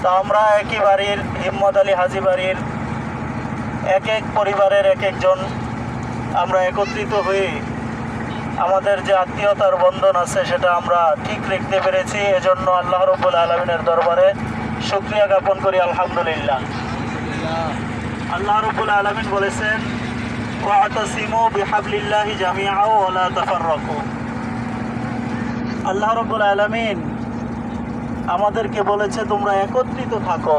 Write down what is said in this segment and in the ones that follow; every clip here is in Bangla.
তো আমরা একই বাড়ির হিম্মত আলী হাজি বাড়ির এক এক পরিবারের এক একজন আমরা একত্রিত হয়ে আমাদের যে আত্মীয়তার বন্ধন আছে সেটা আমরা ঠিক রাখতে পেরেছি। এজন্য আল্লাহ রাব্বুল আলামিনের দরবারে শুকরিয়া জ্ঞাপন করি, আলহামদুলিল্লাহ। আল্লাহ রাব্বুল আলামিন বলেছেন, ওয়াতাসিমু বিহাবলিল্লাহি জামিআ ওয়া লা তাফাররাকু। আল্লাহ রাব্বুল আলামিন আমাদেরকে বলেছে তোমরা একত্রিত থাকো,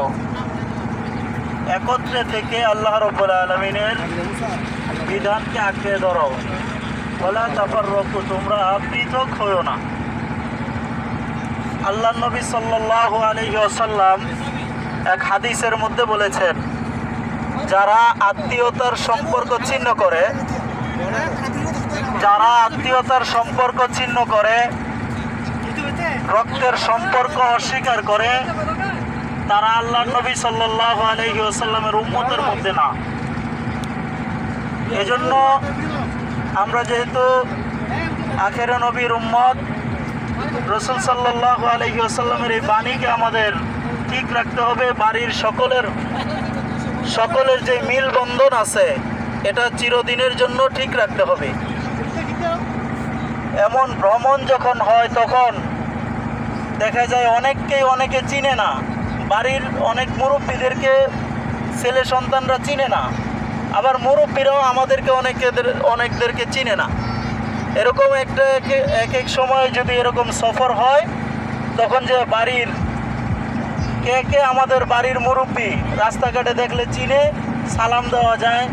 একত্রে থেকে আল্লাহ রাব্বুল আলামিনের বিধানকে আঁকড়ে ধরো, ওয়ালা তাফাররাকু, তোমরা পৃথক হয়ো না। আল্লাহ নবী সাল্লাল্লাহু আলাইহি ওয়াসাল্লাম এক হাদিসের মধ্যে বলেছেন, যারা আত্মীয়তার সম্পর্ক ছিন্ন করে, যারা আত্মীয়তার সম্পর্ক ছিন্ন করে, রক্তের সম্পর্ক অস্বীকার করে, তারা আল্লাহ নবী সাল্লাল্লাহু আলাইহি ওয়াসাল্লামের উম্মতের মধ্যে না। এজন্য আমরা যেহেতু আখেরে নবীর উম্মত, রাসূল সাল্লাল্লাহু আলাইহি ওয়াসাল্লামের এই বাণীকে আমাদের ঠিক রাখতে হবে। বাড়ির সকলের যে মিল বন্ধন আছে এটা চিরদিনের জন্য ঠিক রাখতে হবে। এমন ভ্রমণ যখন হয় তখন দেখা যায় অনেকে চিনে না, বাড়ির অনেক মুরব্বীদেরকে ছেলে সন্তানরা চিনে না, আবার মুরব্বীরাও আমাদেরকে অনেকদেরকে চিনে না। এরকম এক এক সময় যদি এরকম সফর হয় তখন যে বাড়ির কে আমাদের বাড়ির মুরব্বী রাস্তাঘাটে দেখলে চিনে, সালাম দেওয়া যায়,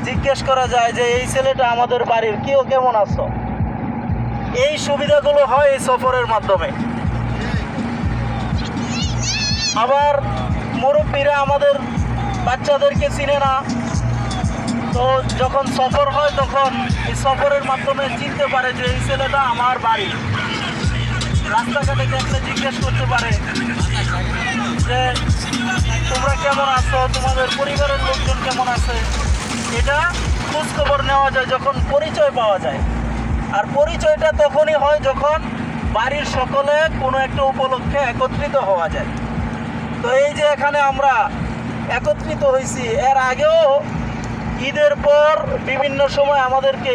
জিজ্ঞেস করা যায় যে এই ছেলেটা আমাদের বাড়ির, কেউ কেমন আছো। এই সুবিধাগুলো হয় এই সফরের মাধ্যমে। আবার মুরব্বীরা আমাদের বাচ্চাদেরকে চিনে না, তো যখন সফর হয় তখন এই সফরের মাধ্যমে চিনতে পারে যে এই ছেলেটা আমার বাড়ি। রাস্তাঘাটে দেখলে জিজ্ঞেস করতে পারে যে তোমরা কেমন আছো, তোমাদের পরিবারের লোকজন কেমন আছে। এটা খোঁজখবর নেওয়া যায় যখন পরিচয় পাওয়া যায়। আর পরিচয়টা তখনই হয় যখন বাড়ির সকলে কোনো একটা উপলক্ষে একত্রিত হওয়া যায়। তো এই যে এখানে আমরা একত্রিত হয়েছি, এর আগেও ঈদের পর বিভিন্ন সময় আমাদেরকে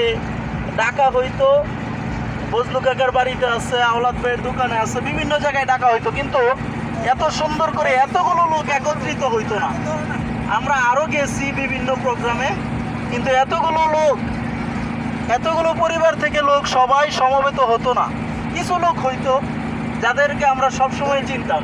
ডাকা হইতো, বজলু কাকার বাড়িতে আছে, আওলাদ ভাইয়ের দোকানে আছে, বিভিন্ন জায়গায় ডাকা হইতো, কিন্তু এত সুন্দর করে এতগুলো লোক একত্রিত হইতো না। আমরা আরও গেছি বিভিন্ন প্রোগ্রামে, কিন্তু এতগুলো পরিবার থেকে লোক সবাই সমবেত হতো না। কিছু লোক হইতো যাদেরকে আমরা সবসময় চিনতাম।